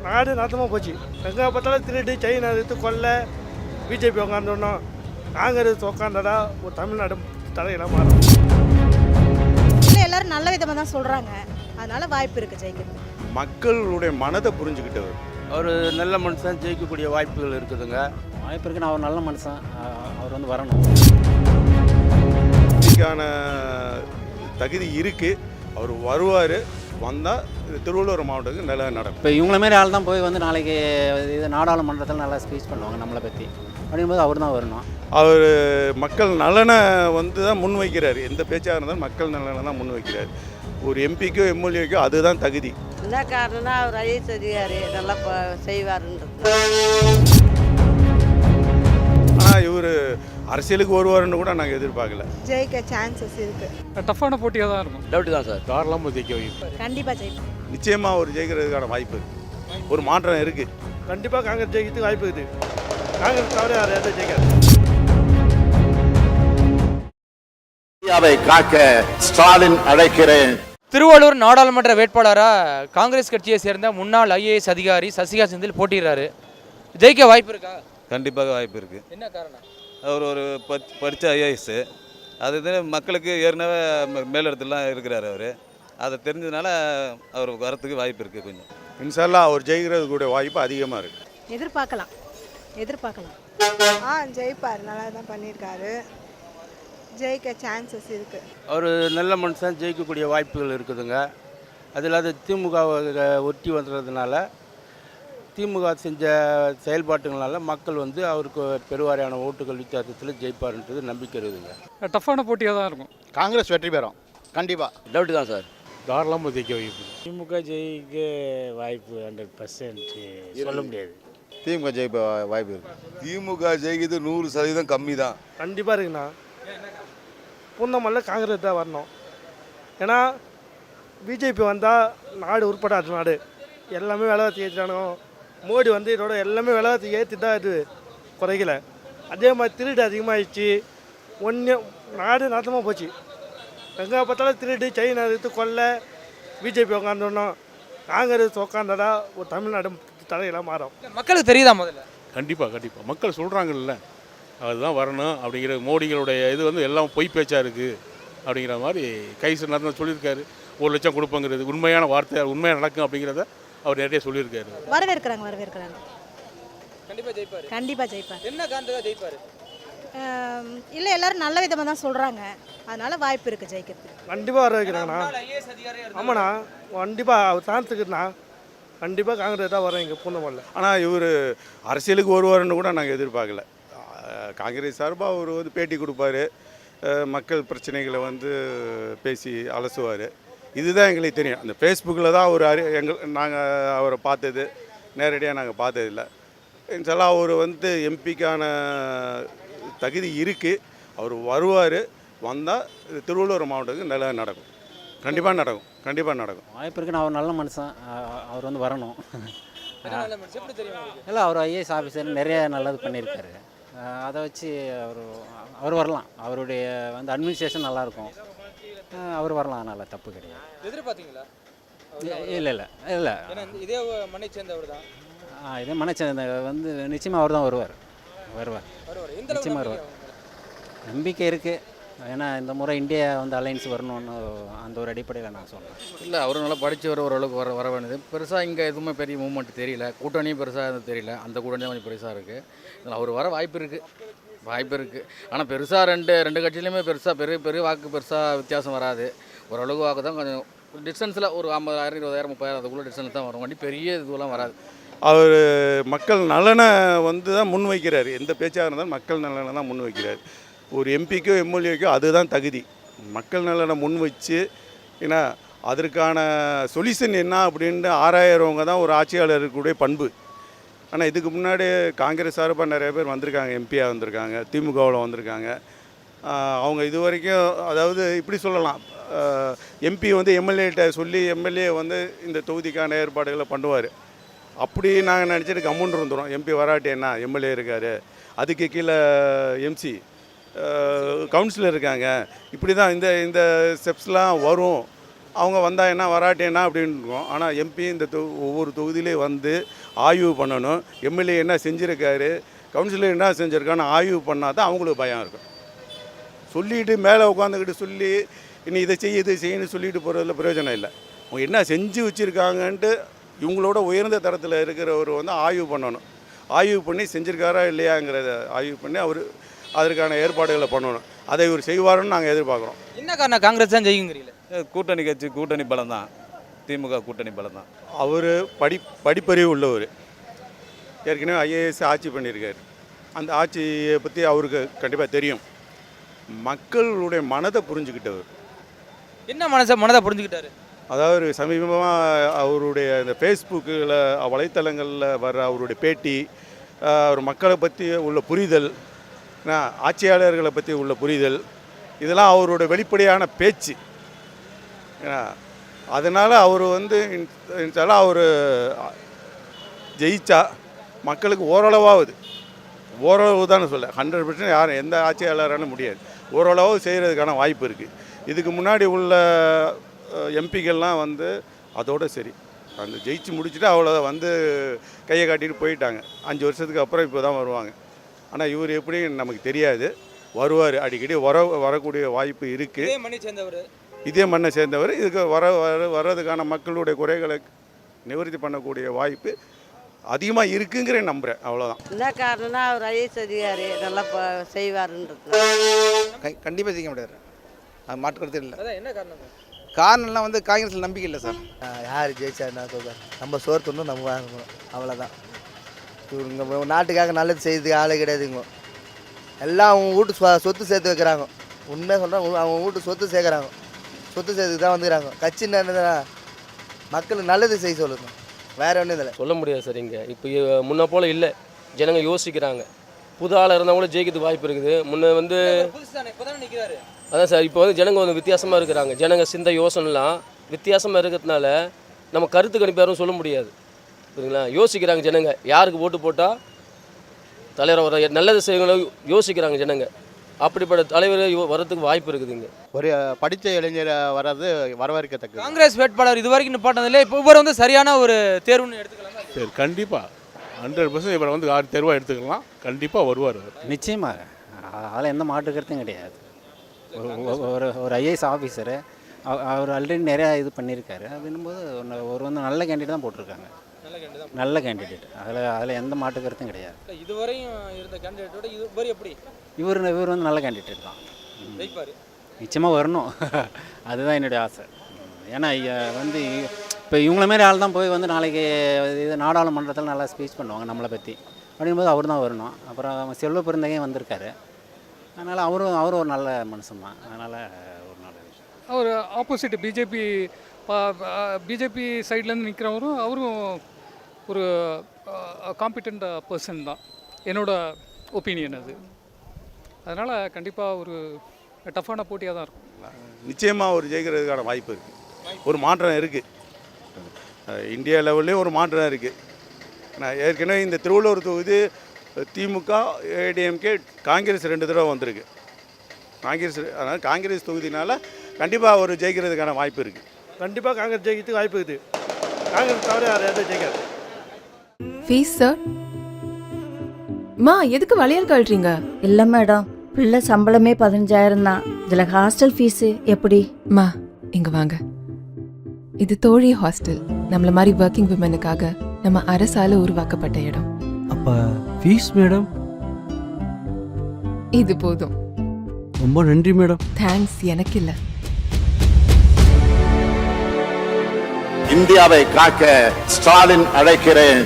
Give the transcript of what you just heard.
நாடு நாட்டமாக போச்சு. எங்கே பார்த்தாலும் திருட்டு செயின் எடுத்து கொள்ள பிஜேபி உட்காந்துடணும். காங்கிரஸ் உட்காந்தடா ஒரு தமிழ்நாடு தலையெல்லாம் மாறும். இல்லை எல்லாரும் நல்ல விதமாக தான் சொல்கிறாங்க, அதனால் வாய்ப்பு இருக்குது ஜெயிக்கிறது. மக்களுடைய மனதை புரிஞ்சுக்கிட்டவர். அவர் நல்ல மனுஷன், ஜெயிக்கக்கூடிய வாய்ப்புகள் இருக்குதுங்க. வாய்ப்பு இருக்குன்னு அவர் நல்ல மனுஷன், அவர் வந்து வரணும். இதுக்கான தகுதி இருக்குது, அவர் வருவார். வந்தால் திருவள்ளூர் மாவட்டத்துக்கு நல்லா நடக்கும். இப்போ இவங்கள மாரி ஆள் தான் போய் வந்து நாளைக்கு இது நாடாளுமன்றத்தில் நல்லா ஸ்பீச் பண்ணுவாங்க நம்மளை பற்றி. அப்படிங்கும்போது அவர் தான் வரணும். அவர் மக்கள் நலனை வந்து தான் முன் வைக்கிறார். எந்த பேச்சாக இருந்தாலும் மக்கள் நலனை தான் முன் வைக்கிறார். ஒரு எம்பிக்கோ எம்எல்ஏக்கோ அதுதான் தகுதி. என்ன காரணம்னா அவர் ஐஏஎஸ் அதிகாரி நல்லா செய்வாருன்றது. ஆனால் இவர் அரசியலுக்கு வருவாருன்னு கூட நாங்கள் எதிர்பார்க்கல. ஜெயிக்க சான்சஸ் இருக்குது. டஃப்பான போட்டியாக தான் இருக்கும். டவுட் தான் சார். தாராளமாக ஜெயிக்க வைக்கும். கண்டிப்பாக ஜெயிப்போம். நிச்சயமாக அவர் ஜெயிக்கிறதுக்கான வாய்ப்பு இருக்குது. ஒரு மாற்றம் இருக்குது. கண்டிப்பாக காங்கிரஸ் ஜெயிக்கிறதுக்கு வாய்ப்பு இருக்குது. காங்கிரஸ் தவிர யார் யாரும் ஜெயிக்காது. இந்தியாவை காக்க ஸ்டாலின் அழைக்கிறேன். திருவள்ளூர் நாடாளுமன்ற வேட்பாளராக காங்கிரஸ் கட்சியை சேர்ந்த முன்னாள் ஐஏஎஸ் அதிகாரி சசிகா செந்தில் போட்டிடுறாரு. ஜெயிக்க வாய்ப்பு இருக்கா? கண்டிப்பாக வாய்ப்பு இருக்குது. என்ன காரணம்? அவர் ஒரு படித்த ஐஏஎஸ்ஸு. அது இது மக்களுக்கு ஏற்கனவே மேலிடத்துலாம் இருக்கிறார். அவர் அதை தெரிஞ்சதுனால அவர் வரத்துக்கு வாய்ப்பு இருக்குது. கொஞ்சம் இன்ஷால்லா அவர் ஜெயிக்கிறதுக்கூடிய வாய்ப்பு அதிகமாக இருக்குது. எதிர்பார்க்கலாம். ஜெயிப்பார், நல்லா தான் பண்ணியிருக்காரு. ஜெயிக்க சான்சஸ் இருக்குது. அவர் நல்ல மனுஷன், ஜெயிக்கக்கூடிய வாய்ப்புகள் இருக்குதுங்க. அதில் அது திமுகவை ஒட்டி வந்துடுறதுனால, திமுக செஞ்ச செயல்பாட்டுகளால் மக்கள் வந்து அவருக்கு பெருவாரியான ஓட்டுகள் வித்தியாசத்தில் ஜெயிப்பார்ன்றது நம்பிக்கை இருக்குதுங்க. டஃப்பான போட்டியாக தான் இருக்கும். காங்கிரஸ் வெற்றி பெறும் கண்டிப்பாக. டவுட் தான் சார். தாராளமாக ஜெயிக்க வைக்கும். திமுக ஜெயிக்க வாய்ப்பு 100% சொல்ல முடியாது. திமுக ஜெயிப்ப வாய்ப்பு இருக்குது. திமுக ஜெயிக்கிறது 100% கம்மி தான். கண்டிப்பாக இருக்குண்ணா. பூந்தமல்ல காங்கிரஸ் தான் வரணும். ஏன்னா பிஜேபி வந்தால் நாடு உருப்படாது. நாடு எல்லாமே விலைவாசி ஏற்றிட்டானோ. மோடி வந்து இதோட எல்லாமே விலைவாசி ஏற்றி தான் இது குறைக்கல. அதே மாதிரி திருட்டு அதிகமாகிடுச்சு. நாடு நாட்டமாக போச்சு. எங்கே பார்த்தாலும் திருட்டு செயின் எடுத்து கொள்ள பிஜேபி உட்காந்துடணும். காங்கிரஸ் உட்காந்தடா ஒரு தமிழ்நாடு தலையெல்லாம் மாறும். மக்களுக்கு தெரியுதா முதல்ல? கண்டிப்பாக மக்கள் சொல்கிறாங்கல்ல, அதுதான் வரணும் அப்படிங்கிற மோடிகளுடைய இது வந்து எல்லாம் பொய் பேச்சாக இருக்குது அப்படிங்கிற மாதிரி கைசு நடந்து சொல்லியிருக்காரு. 1 லட்சம் கொடுப்பங்கிறது உண்மையான வார்த்தை, உண்மையாக நடக்கும் அப்படிங்கிறத அவர் நிறைய சொல்லியிருக்காரு. வரவேற்கிறாங்க. கண்டிப்பாக ஜெயிப்பார். என்ன காரணத்துக்காக ஜெயிப்பார்? இல்லை எல்லாரும் நல்ல விதமாக தான் சொல்கிறாங்க, அதனால் வாய்ப்பு இருக்குது ஜெயிக்கிறதுக்கு. கண்டிப்பாக வர வைக்கிறாங்கண்ணா. ஆமாண்ணா, கண்டிப்பாக அவர் சான்ஸுக்குண்ணா. கண்டிப்பாக காங்கிரஸ் தான் வரோம் இங்கே பூந்தமல்ல. ஆனால் இவர் அரசியலுக்கு வருவாருன்னு கூட நாங்கள் எதிர்பார்க்கல. காங்கிரஸ் சார்பாக அவர் வந்து பேட்டி கொடுப்பாரு, மக்கள் பிரச்சனைகளை வந்து பேசி அலசுவார். இதுதான் எங்களுக்கு தெரியும். அந்த ஃபேஸ்புக்கில் தான் அவர் நாங்கள் அவரை பார்த்தது, நேரடியாக நாங்கள் பார்த்ததில்லை. இன்ஷால்லா அவர் வந்து எம்பிக்கான தகுதி இருக்குது, அவர் வருவார். வந்தால் திருவள்ளூர் மாவட்டத்துக்கு நல்லா நடக்கும். கண்டிப்பாக நடக்கும். வாய்ப்பு இருக்குன்னு அவர் நல்ல மனுஷன், அவர் வந்து வரணும். இல்லை அவர் ஐஏஎஸ் ஆஃபீஸர் நிறைய நல்லது பண்ணியிருக்காரு. அதை வச்சு அவர் வரலாம். அவருடைய வந்து அட்மினிஸ்ட்ரேஷன் நல்லாயிருக்கும், அவர் வரலாம். அதனால் தப்பு கிடையாது. எதிர்பார்த்தீங்களா? இல்லை இதே மண்ணை சேர்ந்தவர் தான். இதே மனை சேர்ந்த வந்து நிச்சயமாக அவர் தான் வருவார். நிச்சயமாக வருவார். நம்பிக்கை இருக்குது. ஏன்னா இந்த முறை இந்தியா வந்து அலையன்ஸ் வரணும்னு அந்த ஒரு அடிப்படையில் நான் சொல்கிறேன். இல்லை, அவரும் நல்லா படித்தவர், ஓரளவுக்கு வர வேண்டியது. பெருசாக இங்கே எதுவுமே பெரிய மூவ்மெண்ட் தெரியல. கூட்டணியும் பெருசாக தெரியல. அந்த கூட்டணி தான் கொஞ்சம் பெருசாக இருக்குது. இதில் அவர் வர வாய்ப்பு இருக்குது. ஆனால் பெருசாக ரெண்டு கட்சியிலையுமே பெரிய பெரிய வாக்கு பெருசாக வித்தியாசம் வராது. ஓரளவுக்கு வாக்கு தான் கொஞ்சம் டிஸ்டன்ஸில் ஒரு 50,000 20,000 30,000 அதுக்குள்ளே டிஸ்டன்ஸ் தான் வரும். வண்டி பெரிய இதுவெல்லாம் வராது. அவர் மக்கள் நலனை வந்து தான் முன் வைக்கிறார். எந்த பேச்சாக இருந்தாலும் மக்கள் நலனை தான் முன் வைக்கிறார். ஒரு எம்பிக்கோ எம்எல்ஏக்கோ அதுதான் தகுதி. மக்கள் நலனை முன் வச்சு, ஏன்னா அதற்கான சொல்யூஷன் என்ன அப்படின்னு ஆராயிறவங்க தான் ஒரு ஆட்சியாளருக்குடைய பண்பு. ஆனால் இதுக்கு முன்னாடி காங்கிரஸ் சார்பாக நிறைய பேர் வந்திருக்காங்க, எம்பியாக வந்திருக்காங்க, திமுகவில் வந்திருக்காங்க. அவங்க இது வரைக்கும், அதாவது இப்படி சொல்லலாம், எம்பி வந்து எம்எல்ஏட்ட சொல்லி எம்எல்ஏ வந்து இந்த தொகுதிக்கான ஏற்பாடுகளை பண்ணுவார். அப்படி நாங்கள் நினச்சிட்டு கம்முன்னு இருந்துடும். எம்பி வராட்டி என்ன, எம்எல்ஏ இருக்கார், அதுக்கு கீழே எம்சி கவுன்சிலர் இருக்காங்க, இப்படி தான் இந்த ஸ்டெப்ஸ்லாம் வரும் அவங்க வந்தால் என்ன வராட்டி என்ன அப்படின்னு இருக்கும். ஆனால் எம்பி இந்த ஒவ்வொரு தொகுதியிலையும் வந்து ஆய்வு பண்ணணும். எம்எல்ஏ என்ன செஞ்சுருக்காரு, கவுன்சிலர் என்ன செஞ்சுருக்கான்னு ஆய்வு பண்ணால் தான் அவங்களுக்கு பயம் இருக்கும். சொல்லிட்டு மேலே உட்காந்துக்கிட்டு சொல்லி இனி இதை செய்யணும்னு சொல்லிட்டு போகிறதுல பிரயோஜனம் இல்லை. அவங்க என்ன செஞ்சு வச்சுருக்காங்கன்ட்டு இவங்களோட உயர்ந்த தரத்தில் இருக்கிறவர் வந்து ஆய்வு பண்ணணும். ஆய்வு பண்ணி செஞ்சுருக்காரா இல்லையாங்கிறத ஆய்வு பண்ணி அவர் அதற்கான ஏற்பாடுகளை பண்ணணும். அதை இவர் செய்வாருன்னு நாங்கள் எதிர்பார்க்குறோம். என்ன காரணம் காங்கிரஸ் தான் ஜெயிக்குங்கிறீங்களே? கூட்டணி கட்சி கூட்டணி பலம் தான், திமுக கூட்டணி பலம் தான். அவர் படிப்பறிவு உள்ளவர், ஏற்கனவே ஐஏஎஸ் ஆட்சி பண்ணியிருக்காரு. அந்த ஆட்சியை பற்றி அவருக்கு கண்டிப்பாக தெரியும். மக்களுடைய மனதை புரிஞ்சுக்கிட்டவர். என்ன மனதை புரிஞ்சுக்கிட்டாரு? அதாவது சமீபமாக அவருடைய இந்த ஃபேஸ்புக்கில் வலைத்தளங்களில் வர்ற அவருடைய பேட்டி, அவர் மக்களை பற்றி உள்ள புரிதல், ஆட்சியாளர்களை பற்றி உள்ள புரிதல், இதெல்லாம் அவரோட வெளிப்படையான பேச்சு. அதனால் அவர் வந்து அவர் ஜெயிச்சா மக்களுக்கு ஓரளவு தான் சொல்ல 100% யாரும் எந்த ஆட்சியாளரான முடியாது, ஓரளவு செய்கிறதுக்கான வாய்ப்பு இருக்குது. இதுக்கு முன்னாடி உள்ள எம்பிக்கள்லாம் வந்து அதோடு சரி, அந்த ஜெயிச்சு முடிச்சுட்டு அவ்வளோ வந்து கையை காட்டிட்டு போயிட்டாங்க. 5 வருஷத்துக்கு அப்புறம் இப்போ தான் வருவாங்க. ஆனால் இவர் எப்படி நமக்கு தெரியாது, வருவார், அடிக்கடி வரக்கூடிய வாய்ப்பு இருக்குது. இதே மண்ணை சேர்ந்தவர். இதுக்கு வர்றதுக்கான மக்களுடைய குறைகளை நிவர்த்தி பண்ணக்கூடிய வாய்ப்பு அதிகமாக இருக்குங்கிற நம்புகிறேன். அவ்வளோதான். என்ன காரணம்னா அவர் ஐஏஎஸ் அதிகாரி நல்லா செய்வாருன்றது. கண்டிப்பாக செய்ய முடியாது, அது மாற்றுக்கிறது இல்லை. என்ன காரணம்? காரணம்லாம் வந்து காங்கிரஸில் நம்பிக்கை இல்லை சார். யார் ஜெயிச்சாருன்னா சொல்கிறார், நம்ம சோறு தொண்ணு நம்ம வாங்கணும், அவ்வளோதான். இவங்க நாட்டுக்காக நல்லது செய்யறதுக்கு ஆளே கிடையாதுங்க. எல்லாம் அவங்க வீட்டு சொத்து சேர்த்து வைக்கிறாங்க. உண்மையாக சொல்கிறேன், அவங்க வீட்டு சொத்து சேர்க்குறாங்க. சொத்து சேர்த்துக்கு தான் வந்துக்கிறாங்க. கட்சி என்னன்னா மக்களுக்கு நல்லது செய்ய சொல்லுங்க, வேறு ஒன்றும் இல்லை. சொல்ல முடியாது சார். இங்கே இப்போ முன்ன போல் இல்லை, ஜனங்க யோசிக்கிறாங்க. புது ஆளாக இருந்தால் கூட ஜெயிக்கிறதுக்கு வாய்ப்பு இருக்குது. முன்ன வந்து அதான் சார், இப்போ வந்து ஜனங்க வந்து வித்தியாசமாக இருக்கிறாங்க. ஜனங்க சிந்த யோசனைலாம் வித்தியாசமாக இருக்கிறதுனால நம்ம கருத்து கணிப்பு யாரும் சொல்ல முடியாது, புரியுங்களா? யோசிக்கிறாங்க ஜனங்க, யாருக்கு ஓட்டு போட்டால் தலைவர் வர நல்லது செய்யணும் யோசிக்கிறாங்க ஜனங்க. அப்படிப்பட்ட தலைவர் வரதுக்கு வாய்ப்பு இருக்குதுங்க. ஒரு படித்த இளைஞர் வர்றது வரவேற்கத்தக்கது. காங்கிரஸ் வேட்பாளர் இது வரைக்கும் நிப்பாட்டினதில்லை, இப்போ இவர் வந்து சரியான ஒரு தேர்வுன்னு எடுத்துக்கலாமா? சரி, கண்டிப்பாக 100% இவரை வந்து யார் தேர்வாக எடுத்துக்கலாம். கண்டிப்பாக வருவார். நிச்சயமாக, அதில் எந்த மாற்று கருத்தும் கிடையாது. ஒரு ஐஏஎஸ் ஆஃபீஸரு, அவர் ஆல்ரெடி நிறையா இது பண்ணியிருக்காரு. அப்படின்னும்போது ஒரு வந்து நல்ல கேண்டிடேட் தான் போட்டிருக்காங்க. நல்ல கேண்டிடேட், அதில் எந்த மாற்று கருத்தும் கிடையாது. இதுவரையும் இருந்த கேண்டிடேட்டோட இவர் எப்படி? இவர் வந்து நல்ல கேண்டிடேட் தான், நிச்சயமாக வரணும். அதுதான் என்னுடைய ஆசை. ஏன்னா வந்து இப்போ இவங்கள மாரி ஆள் தான் போய் வந்து நாளைக்கு இது நாடாளுமன்றத்தில் நல்லா ஸ்பீச் பண்ணுவாங்க நம்மளை பற்றி. அப்படிங்கும்போது அவர் தான் வரணும். அப்புறம் செல்வ பெருந்தகையும் வந்திருக்காரு. அதனால் அவரும் ஒரு நல்ல மனுஷன் தான். அதனால் ஒரு நல்ல விஷயம். அவர் ஆப்போசிட் பிஜேபி சைட்லேருந்து நிற்கிறவரும் அவரும் ஒரு காம்பிட்டண்ட் பர்சன் தான், என்னோட ஒப்பீனியன் அது. அதனால் கண்டிப்பாக ஒரு டஃப்பான போட்டியாக தான் இருக்கும். நிச்சயமாக ஒரு ஜெயிக்கிறதுக்கான வாய்ப்பு இருக்குது. ஒரு மாற்றம் இருக்குது, இந்தியா லெவல்லையும் ஒரு மாற்றம் இருக்குது. நான் ஏற்கனவே இந்த திருவள்ளூர் தொகுதி திமுக, ஏடிஎம்கே, காங்கிரஸ் 2 தடவை வந்திருக்கு. அதனால் காங்கிரஸ் தொகுதினால கண்டிப்பாக ஒரு ஜெயிக்கிறதுக்கான வாய்ப்பு இருக்குது. கண்டிப்பாக காங்கிரஸ் ஜெயிக்கிறதுக்கு வாய்ப்பு இருக்குது. காங்கிரஸ் தவிர யாரும் ஜெயிக்காது. Fees sir? மா, எதுக்கு வளையல் கழட்டுறீங்க? இல்லை மேடம், பிள்ளை சம்பளமே 15,000 தான். இதில் ஹாஸ்டல் ஃபீஸு எப்படி? மா, இங்க வாங்க. இது தோழி ஹாஸ்டல். நம்மள மாதிரி ஒர்க்கிங் விமனுக்காக நம்ம அரசால உருவாக்கப்பட்ட இடம். அப்போ ஃபீஸ் மேடம்? இது போதும். ரொம்ப நன்றி மேடம். தேங்க்ஸ் எனக்கு இல்லை. இந்தியாவை காக்க ஸ்டாலின் அழைக்கிறேன்.